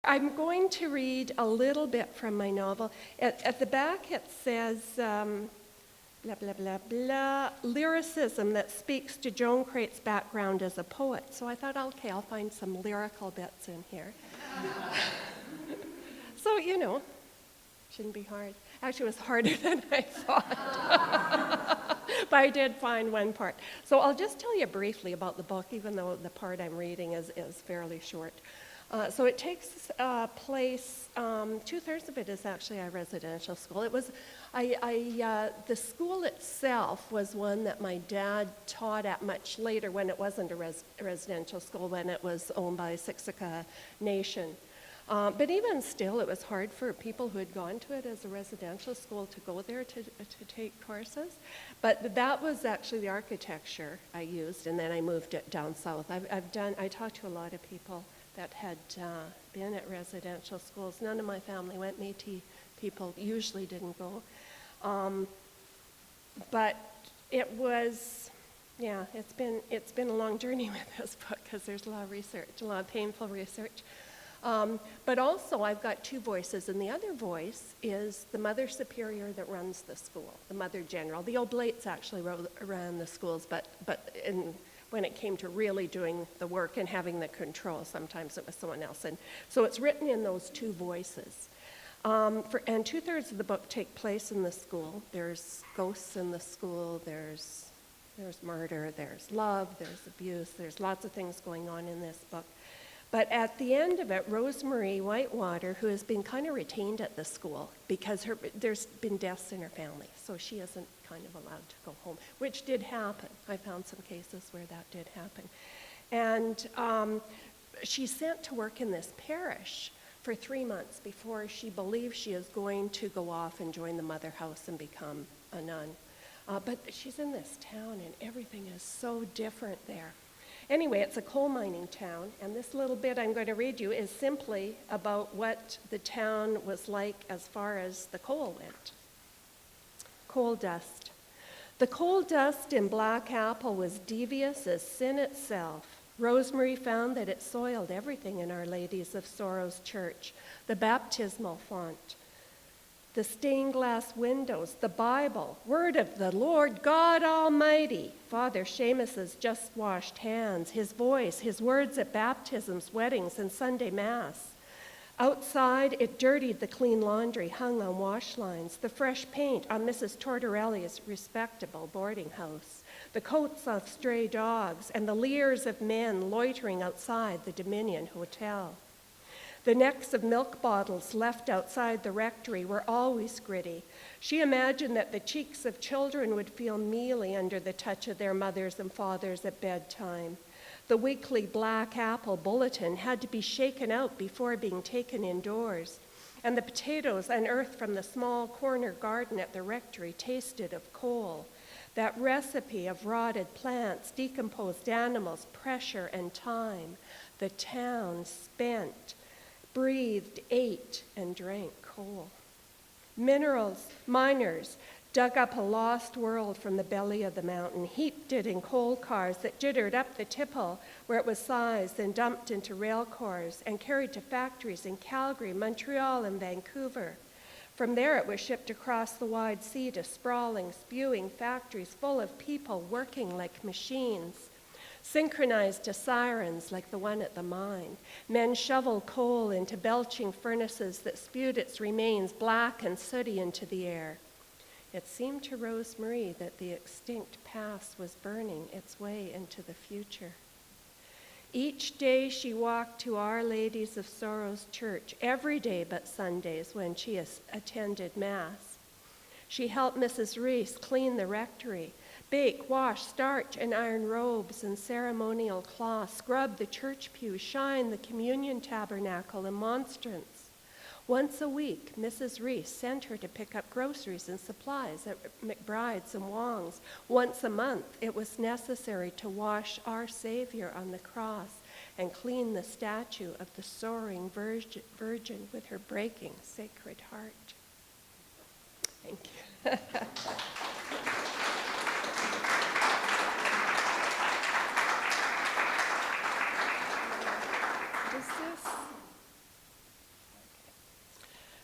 I'm going to read a little bit from my novel. At the back it says, blah, blah, blah, blah, lyricism that speaks to Joan Crate's background as a poet. So I thought, okay, I'll find some lyrical bits in here. So, shouldn't be hard. Actually, it was harder than I thought. But I did find one part. So I'll just tell you briefly about the book, even though the part I'm reading is fairly short. So it takes place, 2/3 of it is actually a residential school. It was, the school itself was one that my dad taught at much later when it wasn't a residential school, when it was owned by Siksika Nation. But even still, it was hard for people who had gone to it as a residential school to go there to take courses. But that was actually the architecture I used, and then I moved it down south. I talked to a lot of people that had been at residential schools. None of my family went. Métis people usually didn't go. But it was, it's been a long journey with this book because there's a lot of research, a lot of painful research. But also I've got two voices, and the other voice is the Mother Superior that runs the school, the Mother General. The Oblates actually ran the schools, but when it came to really doing the work and having the control, sometimes it was someone else. And so it's written in those two voices. And 2/3 of the book take place in the school. There's ghosts in the school, there's murder, there's love, there's abuse, there's lots of things going on in this book. But at the end of it, Rosemary Whitewater, who has been kind of retained at the school because there's been deaths in her family, so she isn't kind of allowed to go home, which did happen. I found some cases where that did happen. And she's sent to work in this parish for 3 months before she believes she is going to go off and join the Mother House and become a nun. But she's in this town, and everything is so different there. Anyway, it's a coal mining town, and this little bit I'm going to read you is simply about what the town was like as far as the coal went. Coal dust. The coal dust in Black Apple was devious as sin itself. Rosemary found that it soiled everything in Our Ladies of Sorrows Church, the baptismal font, the stained glass windows, the Bible, word of the Lord God Almighty, Father Seamus's just washed hands, his voice, his words at baptisms, weddings, and Sunday Mass. Outside, it dirtied the clean laundry hung on wash lines, the fresh paint on Mrs. Tortorelli's respectable boarding house, the coats of stray dogs, and the leers of men loitering outside the Dominion Hotel. The necks of milk bottles left outside the rectory were always gritty. She imagined that the cheeks of children would feel mealy under the touch of their mothers and fathers at bedtime. The weekly Black Apple bulletin had to be shaken out before being taken indoors, and the potatoes unearthed from the small corner garden at the rectory tasted of coal. That recipe of rotted plants, decomposed animals, pressure, and time. The town spent, breathed, ate, and drank coal. Minerals, miners, dug up a lost world from the belly of the mountain, heaped it in coal cars that jittered up the tipple where it was sized and dumped into rail cars and carried to factories in Calgary, Montreal, and Vancouver. From there it was shipped across the wide sea to sprawling, spewing factories full of people working like machines, synchronized to sirens like the one at the mine. Men shoveled coal into belching furnaces that spewed its remains black and sooty into the air. It seemed to Rosemary that the extinct past was burning its way into the future. Each day she walked to Our Ladies of Sorrows Church, every day but Sundays when she attended Mass. She helped Mrs. Reese clean the rectory, bake, wash, starch, and iron robes and ceremonial cloths, scrub the church pews, shine the communion tabernacle and monstrance. Once a week, Mrs. Reese sent her to pick up groceries and supplies at McBride's and Wong's. Once a month, it was necessary to wash our Savior on the cross and clean the statue of the soaring Virgin with her breaking Sacred Heart. Thank you.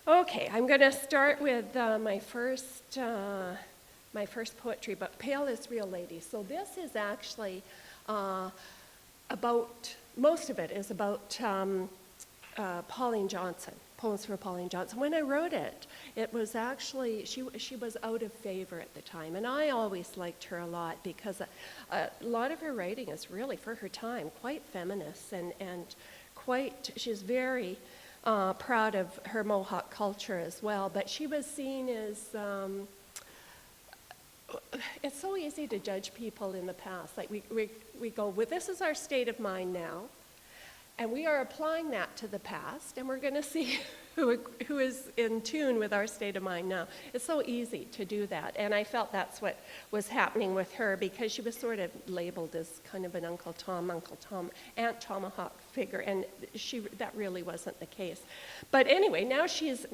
Okay, I'm going to start with my first poetry book, Pale is Real Lady. So this is actually about, most of it is about Pauline Johnson, Poems for Pauline Johnson. When I wrote it, it was actually, she was out of favor at the time, and I always liked her a lot because a lot of her writing is really, for her time, quite feminist and quite, she's very proud of her Mohawk culture as well, but she was seen as, it's so easy to judge people in the past. Like we go, well, this is our state of mind now, and we are applying that to the past, and we're going to see who is in tune with our state of mind now. It's so easy to do that, and I felt that's what was happening with her because she was sort of labeled as kind of an Uncle Tom, Aunt Tomahawk figure, and that really wasn't the case. But anyway, now she's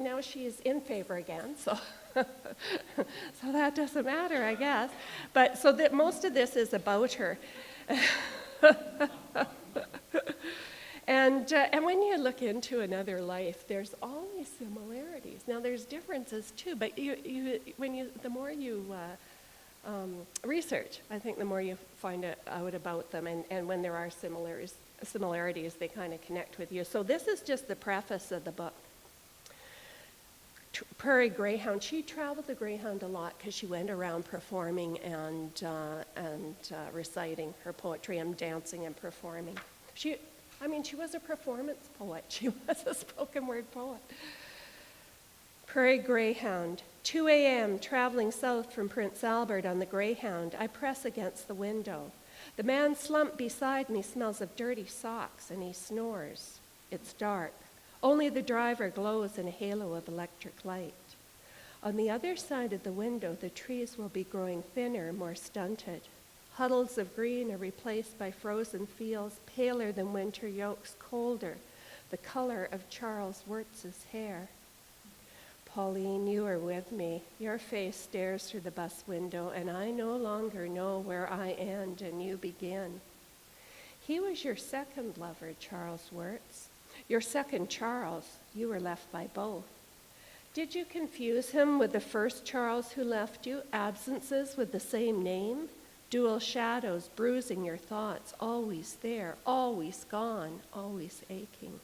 in favor again, so so that doesn't matter, I guess. But so that most of this is about her. And when you look into another life, there's always similarities. Now there's differences too, but the more you research, I think the more you find out about them. And when there are similarities, they kind of connect with you. So this is just the preface of the book. Prairie Greyhound. She traveled the Greyhound a lot because she went around performing and reciting her poetry and dancing and performing. She was a performance poet. She was a spoken word poet. Prairie Greyhound. 2 a.m., traveling south from Prince Albert on the Greyhound, I press against the window. The man slumped beside me smells of dirty socks, and he snores. It's dark. Only the driver glows in a halo of electric light. On the other side of the window, the trees will be growing thinner, more stunted. Huddles of green are replaced by frozen fields, paler than winter yolks, colder, the color of Charles Wirtz's hair. Pauline, you are with me. Your face stares through the bus window, and I no longer know where I end and you begin. He was your second lover, Charles Wirtz. Your second Charles. You were left by both. Did you confuse him with the first Charles who left you? Absences with the same name? Dual shadows bruising your thoughts, always there, always gone, always aching.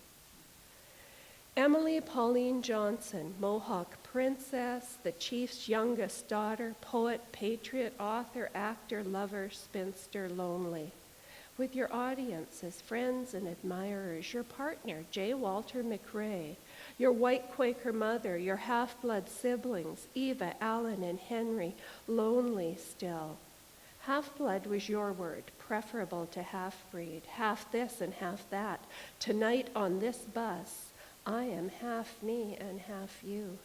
Emily Pauline Johnson, Mohawk princess, the chief's youngest daughter, poet, patriot, author, actor, lover, spinster, lonely. With your audience as friends and admirers, your partner, J. Walter McRae, your white Quaker mother, your half-blood siblings, Eva, Alan, and Henry, lonely still. Half-blood was your word, preferable to half-breed, half this and half that. Tonight on this bus, I am half me and half you.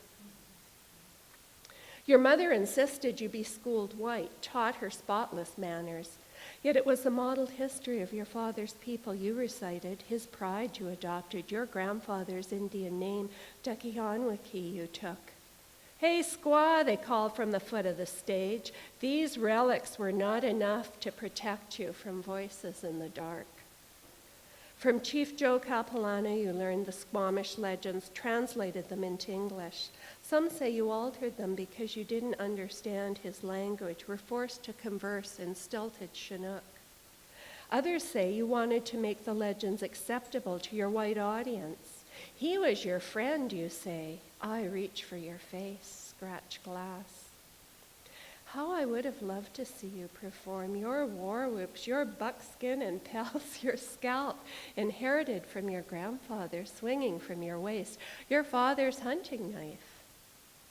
Your mother insisted you be schooled white, taught her spotless manners. Yet it was the modeled history of your father's people you recited, his pride you adopted, your grandfather's Indian name, Tekihanwiki, you took. Hey, squaw, they called from the foot of the stage. These relics were not enough to protect you from voices in the dark. From Chief Joe Capilano, you learned the Squamish legends, translated them into English. Some say you altered them because you didn't understand his language, were forced to converse in stilted Chinook. Others say you wanted to make the legends acceptable to your white audience. He was your friend, you say. I reach for your face, scratch glass. How I would have loved to see you perform your war whoops, your buckskin and pelts, your scalp, inherited from your grandfather, swinging from your waist, your father's hunting knife,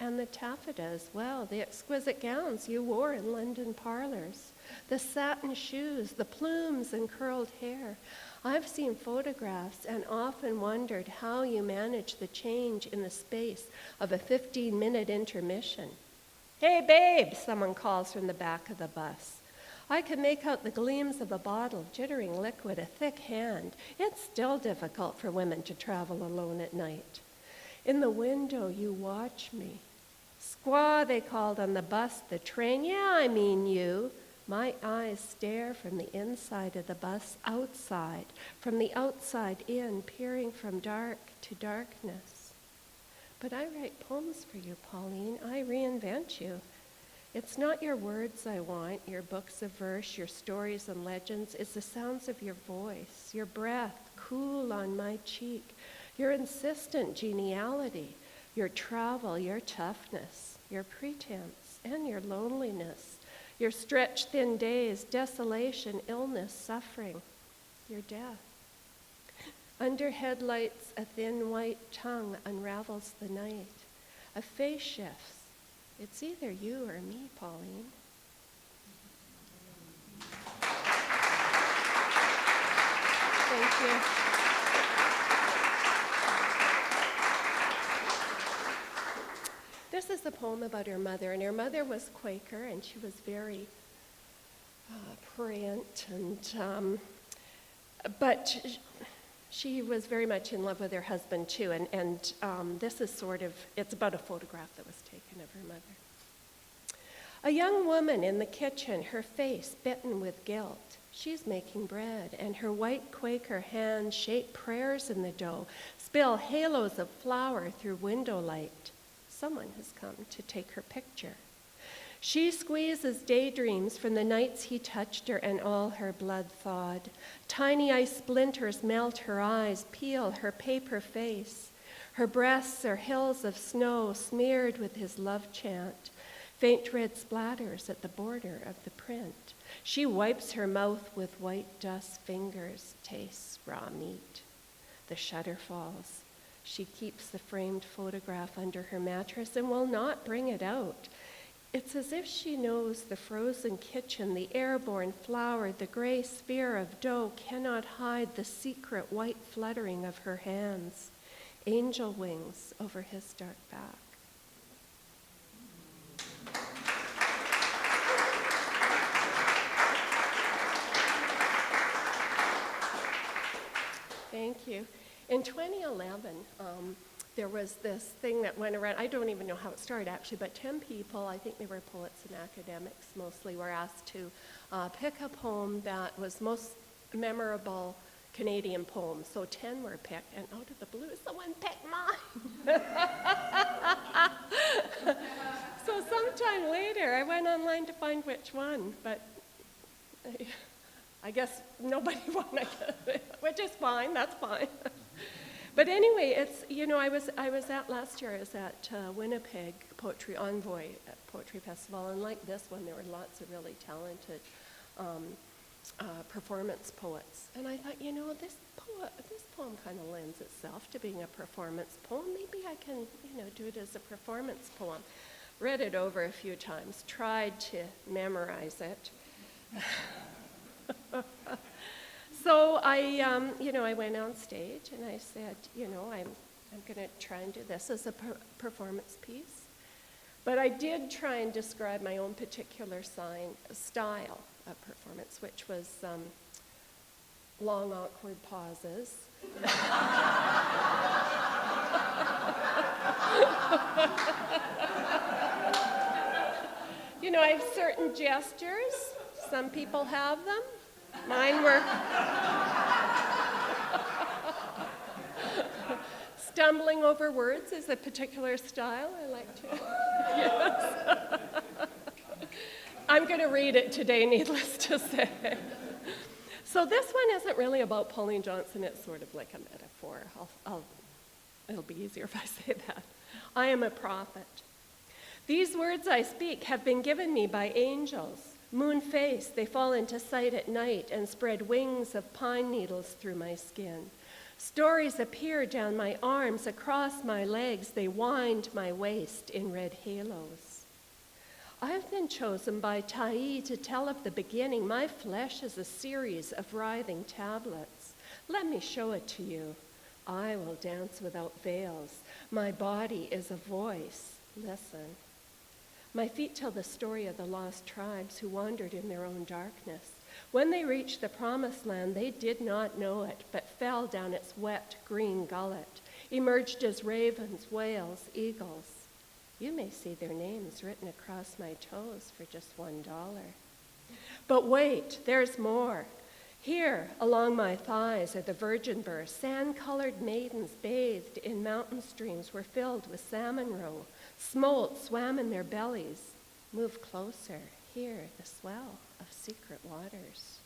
and the taffeta as well, the exquisite gowns you wore in London parlors, the satin shoes, the plumes and curled hair. I've seen photographs and often wondered how you managed the change in the space of a 15-minute intermission. Hey, babe, someone calls from the back of the bus. I can make out the gleams of a bottle, jittering liquid, a thick hand. It's still difficult for women to travel alone at night. In the window, you watch me. Squaw, they called on the bus, the train. Yeah, I mean you. My eyes stare from the inside of the bus outside, from the outside in, peering from dark to darkness. But I write poems for you, Pauline. I reinvent you. It's not your words I want, your books of verse, your stories and legends. It's the sounds of your voice, your breath cool on my cheek, your insistent geniality, your travel, your toughness, your pretense, and your loneliness, your stretched thin days, desolation, illness, suffering, your death. Under headlights, a thin white tongue unravels the night. A face shifts. It's either you or me, Pauline. Thank you. This is a poem about her mother, and her mother was Quaker, and she was very prayant, but she was very much in love with her husband too, and this is it's about a photograph that was taken of her mother. A young woman in the kitchen, her face bitten with guilt. She's making bread, and her white Quaker hands shape prayers in the dough, spill halos of flour through window light. Someone has come to take her picture. She squeezes daydreams from the nights he touched her, and all her blood thawed. Tiny ice splinters melt her eyes, peel her paper face. Her breasts are hills of snow smeared with his love chant, faint red splatters at the border of the print. She wipes her mouth with white dust fingers, tastes raw meat. The shutter falls. She keeps the framed photograph under her mattress and will not bring it out. It's as if she knows the frozen kitchen, the airborne flour, the gray sphere of dough cannot hide the secret white fluttering of her hands, angel wings over his dark back. Thank you. In 2011, there was this thing that went around. I don't even know how it started, actually, but 10 people, I think they were poets and academics mostly, were asked to pick a poem that was most memorable Canadian poem. So 10 were picked, and out of the blue, someone picked mine. So sometime later, I went online to find which one, but I guess nobody won, which is fine, that's fine. But anyway, it's, last year I was at Winnipeg Poetry Envoy Poetry Festival, and like this one, there were lots of really talented performance poets. And I thought, this poem kind of lends itself to being a performance poem. Maybe I can, do it as a performance poem. Read it over a few times, tried to memorize it. So I went on stage and I said, I'm going to try and do this as a performance piece. But I did try and describe my own particular style of performance, which was long, awkward pauses. I have certain gestures. Some people have them. Mine were stumbling over words is a particular style I like to. Yes. I'm going to read it today, needless to say. So this one isn't really about Pauline Johnson. It's sort of like a metaphor. It'll be easier if I say that. I am a prophet. These words I speak have been given me by angels. Moon-faced, they fall into sight at night and spread wings of pine needles through my skin. Stories appear down my arms, across my legs. They wind my waist in red halos. I have been chosen by Tai to tell of the beginning. My flesh is a series of writhing tablets. Let me show it to you. I will dance without veils. My body is a voice. Listen. My feet tell the story of the lost tribes who wandered in their own darkness. When they reached the promised land, they did not know it, but fell down its wet green gullet, emerged as ravens, whales, eagles. You may see their names written across my toes for just $1. But wait, there's more. Here, along my thighs, are the virgin births. Sand-colored maidens bathed in mountain streams were filled with salmon roe. Smolt swam in their bellies. Move closer. Hear the swell of secret waters.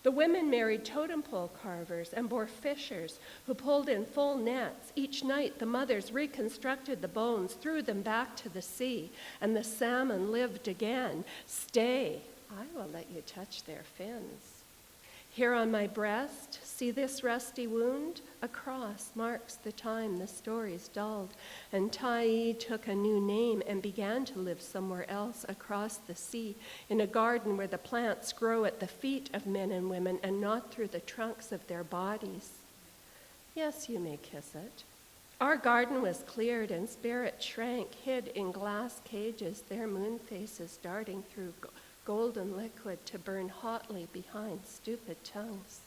The women married totem pole carvers and bore fishers who pulled in full nets. Each night the mothers reconstructed the bones, threw them back to the sea, and the salmon lived again. Stay, I will let you touch their fins. Here on my breast, see this rusty wound? A cross marks the time the story's dulled, and Tai took a new name and began to live somewhere else across the sea, in a garden where the plants grow at the feet of men and women and not through the trunks of their bodies. Yes, you may kiss it. Our garden was cleared and spirits shrank, hid in glass cages, their moon faces darting through golden liquid to burn hotly behind stupid tongues.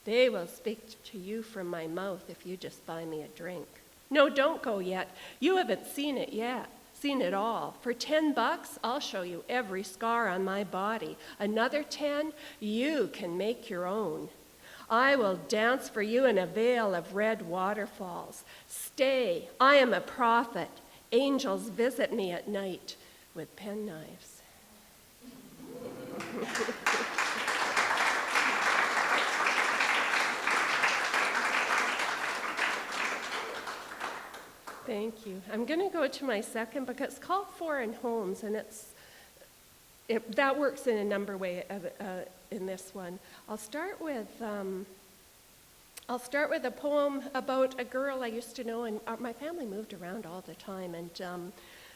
They will speak to you from my mouth if you just buy me a drink. No, don't go yet. You haven't seen it yet. Seen it all. For $10, I'll show you every scar on my body. Another 10, you can make your own. I will dance for you in a veil of red waterfalls. Stay, I am a prophet. Angels visit me at night with penknives. Thank you. I'm going to go to my second book. It's called Foreign Homes, and that works in a number of ways in this one. I'll start with a poem about a girl I used to know, and my family moved around all the time, and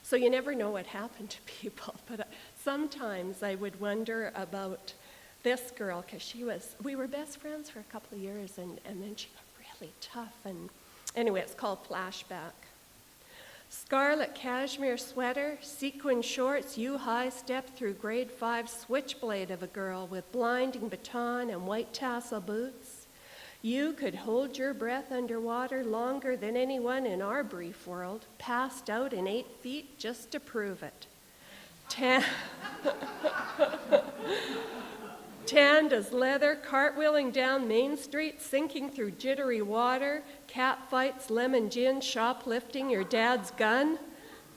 so you never know what happened to people. But sometimes I would wonder about this girl, because we were best friends for a couple of years, and then she got really tough. And anyway, it's called Flashback. Scarlet cashmere sweater, sequin shorts, you high step through grade 5 switchblade of a girl with blinding baton and white tassel boots. You could hold your breath underwater longer than anyone in our brief world, passed out in 8 feet just to prove it. Tanned as leather, cartwheeling down Main Street, sinking through jittery water, cat fights, lemon gin, shoplifting your dad's gun.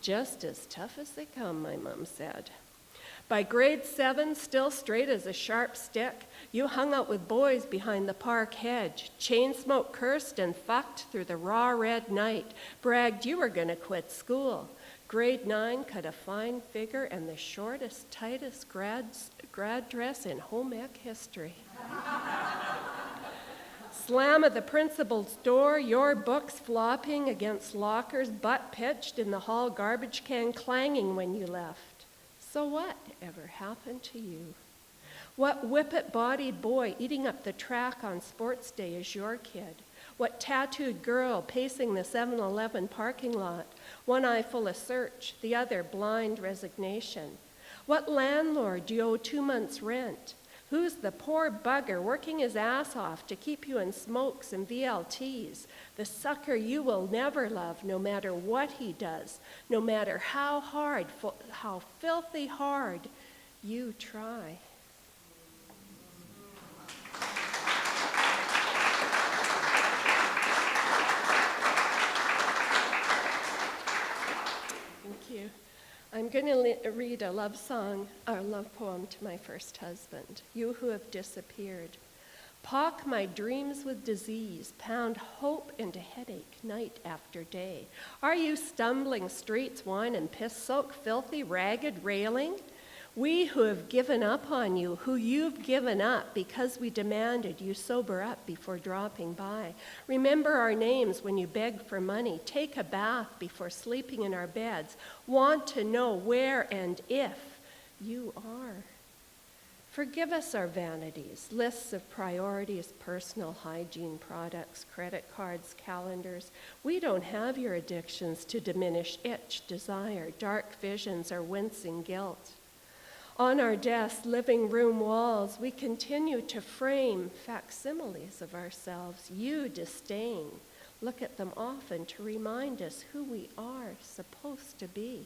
Just as tough as they come, my mom said. By grade 7, still straight as a sharp stick, you hung out with boys behind the park hedge, chain smoke cursed and fucked through the raw red night, bragged you were gonna quit school. Grade 9 cut a fine figure and the shortest, tightest grad dress in home ec history. Slam of the principal's door, your books flopping against lockers, butt pitched in the hall garbage can clanging when you left. So what ever happened to you? What whippet-bodied boy eating up the track on sports day is your kid? What tattooed girl pacing the 7-Eleven parking lot, one eye full of search, the other blind resignation? What landlord do you owe 2 months' rent? Who's the poor bugger working his ass off to keep you in smokes and VLTs? The sucker you will never love, no matter what he does, no matter how hard, how filthy hard you try. Thank you. I'm going to read a love poem to my first husband, you who have disappeared. Pock my dreams with disease, pound hope into headache night after day. Are you stumbling streets, wine and piss-soaked, filthy, ragged railing? We who have given up on you, who you've given up because we demanded you sober up before dropping by. Remember our names when you beg for money. Take a bath before sleeping in our beds. Want to know where and if you are. Forgive us our vanities, lists of priorities, personal hygiene products, credit cards, calendars. We don't have your addictions to diminish itch, desire, dark visions, or wincing guilt. On our desk, living room walls, we continue to frame facsimiles of ourselves. You disdain. Look at them often to remind us who we are supposed to be.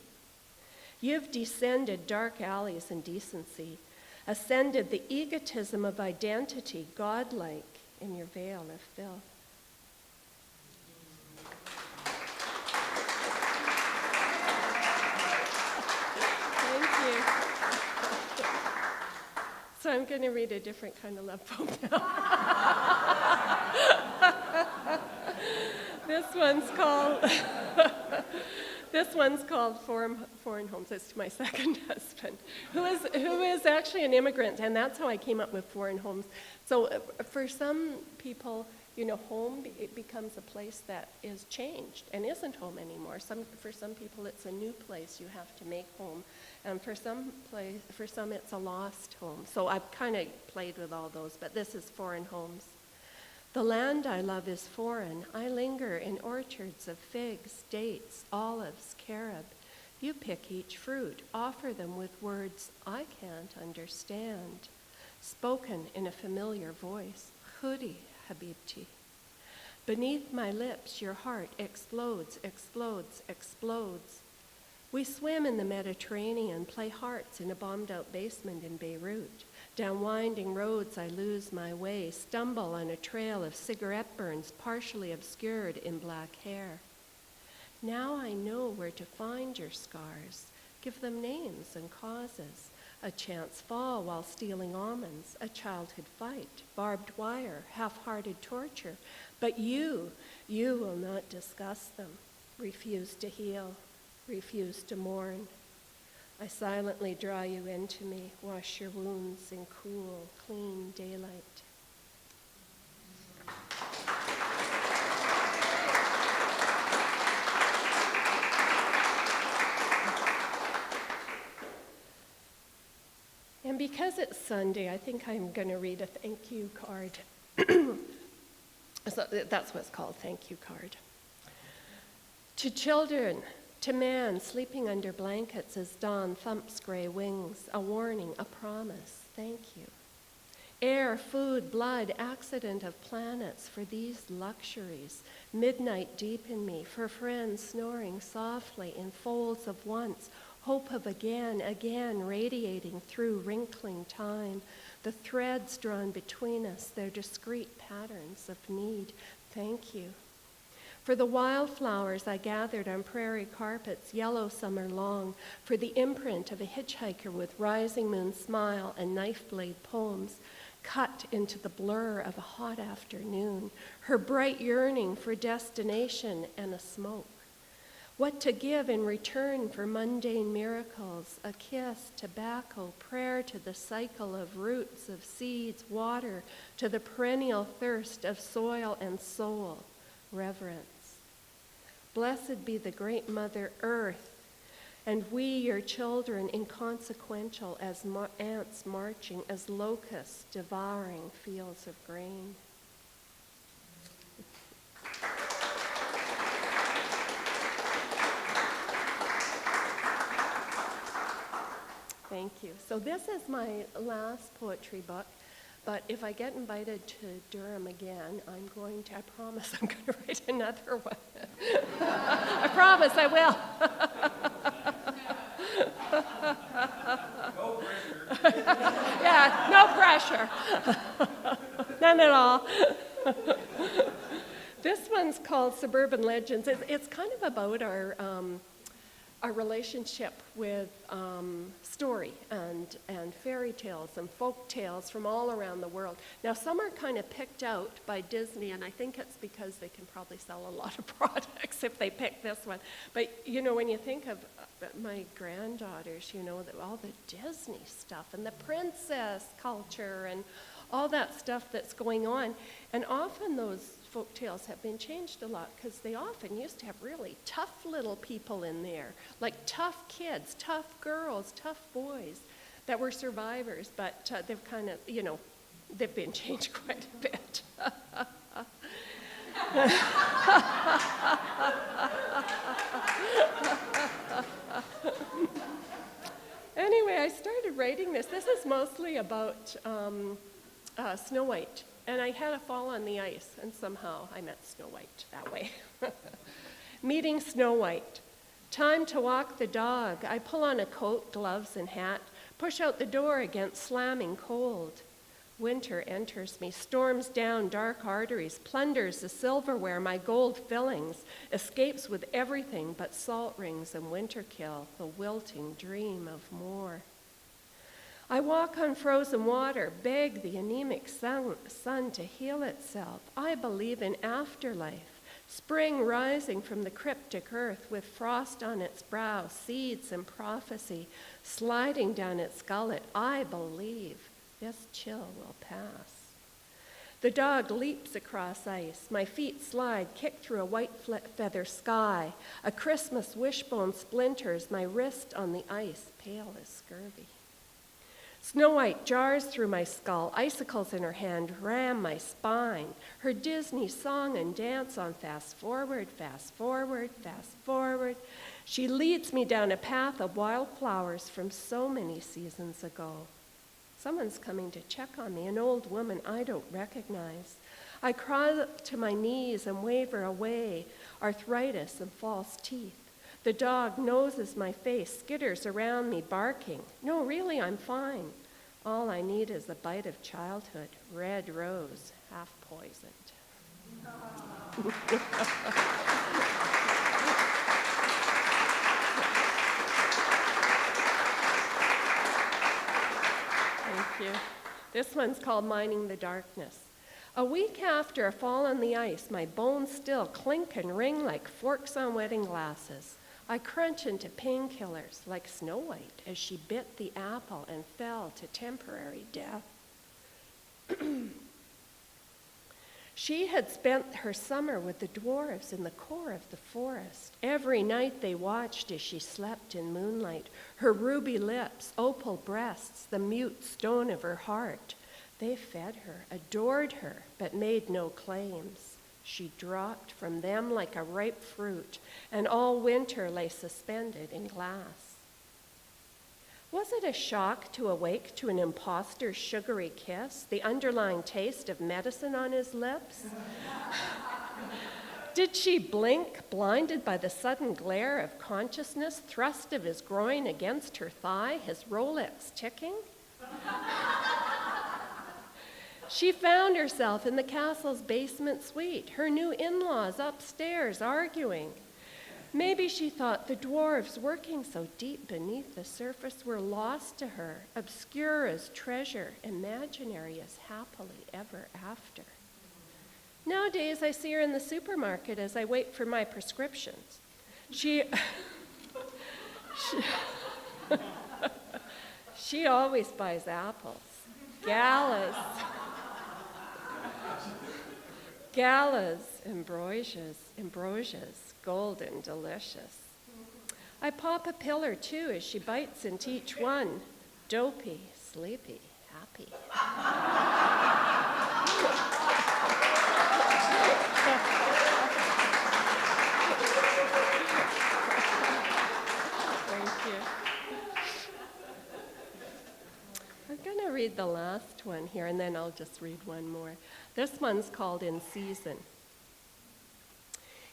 You've descended dark alleys in decency, ascended the egotism of identity, godlike in your veil of filth. Thank you. So I'm going to read a different kind of love poem now. This one's called Foreign Homes. It's to my second husband, who is actually an immigrant, and that's how I came up with Foreign Homes. So for some people, home, it becomes a place that is changed and isn't home anymore. For some people, it's a new place you have to make home. And for some, it's a lost home. So I've kind of played with all those, but this is Foreign Homes. The land I love is foreign. I linger in orchards of figs, dates, olives, carob. You pick each fruit, offer them with words I can't understand, spoken in a familiar voice. Khudi, Habibti. Beneath my lips, your heart explodes, explodes, explodes. We swim in the Mediterranean, play hearts in a bombed-out basement in Beirut. Down winding roads I lose my way, stumble on a trail of cigarette burns partially obscured in black hair. Now I know where to find your scars, give them names and causes. A chance fall while stealing almonds, a childhood fight, barbed wire, half-hearted torture. But you will not discuss them, refuse to heal, refuse to mourn. I silently draw you into me, wash your wounds in cool, clean daylight. And because it's Sunday, I think I'm going to read a thank you card. So that's what's called, thank you card. To children, to man sleeping under blankets as dawn thumps gray wings, a warning, a promise, thank you. Air, food, blood, accident of planets for these luxuries, midnight deep in me, for friends snoring softly in folds of once, hope of again, again, radiating through wrinkling time, the threads drawn between us, their discrete patterns of need, thank you. For the wildflowers I gathered on prairie carpets, yellow summer long, for the imprint of a hitchhiker with rising moon smile and knife blade poems, cut into the blur of a hot afternoon, her bright yearning for destination and a smoke. What to give in return for mundane miracles, a kiss, tobacco, prayer to the cycle of roots, of seeds, water, to the perennial thirst of soil and soul, reverence. Blessed be the great Mother Earth, and we, your children, inconsequential as ants marching, as locusts devouring fields of grain. Thank you. So this is my last poetry book, but if I get invited to Durham again, I promise I'm going to write another one. I promise I will. No pressure. Yeah, no pressure. None at all. This one's called Suburban Legends. It's kind of about our relationship with story and fairy tales and folk tales from all around the world. Now, some are kind of picked out by Disney, and I think it's because they can probably sell a lot of products if they pick this one. But, when you think of my granddaughters, all the Disney stuff and the princess culture and all that stuff that's going on, and often those folk tales have been changed a lot because they often used to have really tough little people in there, like tough kids, tough girls, tough boys that were survivors, but they've kind of, they've been changed quite a bit. Anyway, I started writing this. This is mostly about Snow White. And I had a fall on the ice, and somehow I met Snow White that way. Meeting Snow White. Time to walk the dog. I pull on a coat, gloves, and hat, push out the door against slamming cold. Winter enters me, storms down dark arteries, plunders the silverware, my gold fillings, escapes with everything but salt rings and winter kill, the wilting dream of more. I walk on frozen water, beg the anemic sun to heal itself. I believe in afterlife, spring rising from the cryptic earth with frost on its brow, seeds and prophecy sliding down its gullet. I believe this chill will pass. The dog leaps across ice. My feet slide, kick through a white feather sky. A Christmas wishbone splinters my wrist on the ice, pale as scurvy. Snow White jars through my skull, icicles in her hand ram my spine. Her Disney song and dance on fast forward, fast forward, fast forward. She leads me down a path of wildflowers from so many seasons ago. Someone's coming to check on me, an old woman I don't recognize. I crawl to my knees and waver away, arthritis and false teeth. The dog noses my face, skitters around me, barking. No, really, I'm fine. All I need is a bite of childhood, red rose, half poisoned. Thank you. This one's called Mining the Darkness. A week after a fall on the ice, my bones still clink and ring like forks on wedding glasses. I crunch into painkillers like Snow White as she bit the apple and fell to temporary death. She had spent her summer with the dwarves in the core of the forest. Every night they watched as she slept in moonlight, her ruby lips, opal breasts, the mute stone of her heart. They fed her, adored her, but made no claims. She dropped from them like a ripe fruit, and all winter lay suspended in glass. Was it a shock to awake to an imposter's sugary kiss, the underlying taste of medicine on his lips? Did she blink, blinded by the sudden glare of consciousness, thrust of his groin against her thigh, his Rolex ticking? She found herself in the castle's basement suite, her new in-laws upstairs arguing. Maybe she thought the dwarves working so deep beneath the surface were lost to her, obscure as treasure, imaginary as happily ever after. Nowadays, I see her in the supermarket as I wait for my prescriptions. She always buys apples, galas, ambrosias, golden, delicious. I pop a pill or two as she bites into each one, dopey, sleepy, happy. Thank you. I'm going to read the last one here, and then I'll just read one more. This one's called In Season.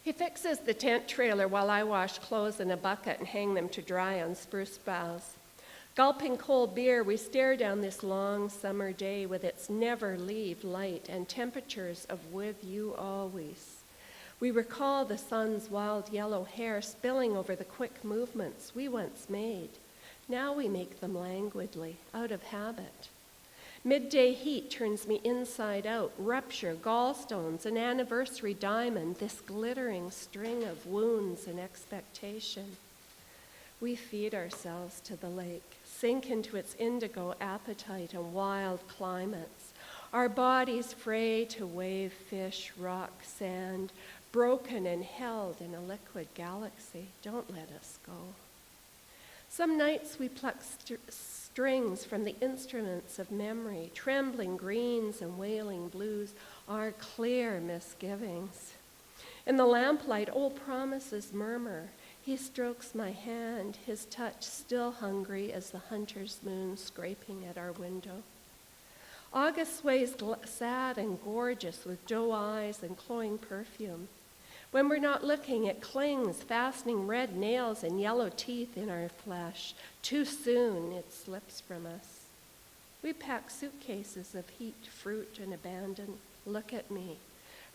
He fixes the tent trailer while I wash clothes in a bucket and hang them to dry on spruce boughs. Gulping cold beer, we stare down this long summer day with its never-leave light and temperatures of with you always. We recall the sun's wild yellow hair spilling over the quick movements we once made. Now we make them languidly, out of habit. Midday heat turns me inside out, rupture, gallstones, an anniversary diamond, this glittering string of wounds and expectation. We feed ourselves to the lake, sink into its indigo appetite and wild climates. Our bodies fray to wave, fish, rock, sand, broken and held in a liquid galaxy. Don't let us go. Some nights we pluck strings from the instruments of memory, trembling greens and wailing blues, our clear misgivings. In the lamplight, old promises murmur. He strokes my hand, his touch still hungry as the hunter's moon scraping at our window. August sways sad and gorgeous with doe eyes and cloying perfume. When we're not looking, it clings, fastening red nails and yellow teeth in our flesh. Too soon, it slips from us. We pack suitcases of heat, fruit, and abandon. Look at me.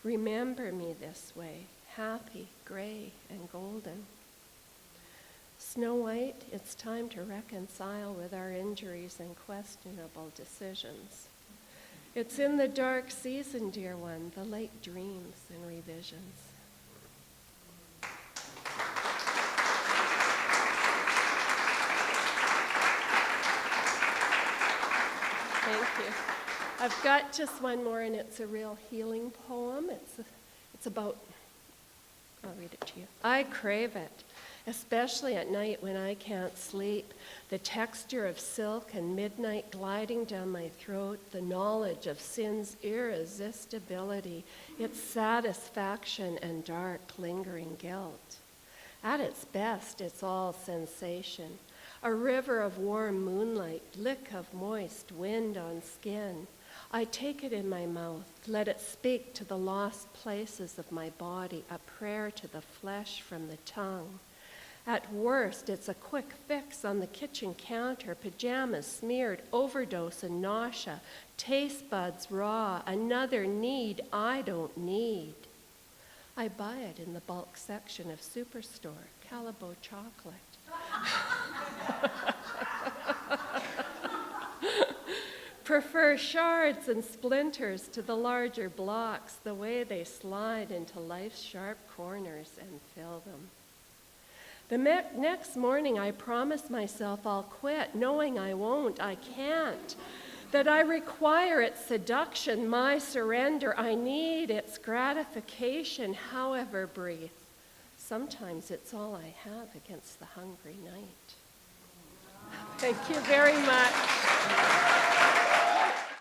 Remember me this way, happy, gray, and golden. Snow White, it's time to reconcile with our injuries and questionable decisions. It's in the dark season, dear one, the late dreams and revisions. Thank you. I've got just one more, and it's a real healing poem. It's about, I'll read it to you. I crave it, especially at night when I can't sleep. The texture of silk and midnight gliding down my throat, the knowledge of sin's irresistibility, its satisfaction and dark, lingering guilt. At its best, it's all sensation. A river of warm moonlight, lick of moist wind on skin. I take it in my mouth, let it speak to the lost places of my body, a prayer to the flesh from the tongue. At worst, it's a quick fix on the kitchen counter, pajamas smeared, overdose and nausea, taste buds raw, another need I don't need. I buy it in the bulk section of Superstore, Calibo chocolate. Prefer shards and splinters to the larger blocks, the way they slide into life's sharp corners and fill them. The next morning I promise myself I'll quit, knowing I won't, I can't, that I require its seduction, my surrender, I need its gratification, however brief. Sometimes it's all I have against the hungry night. Thank you very much.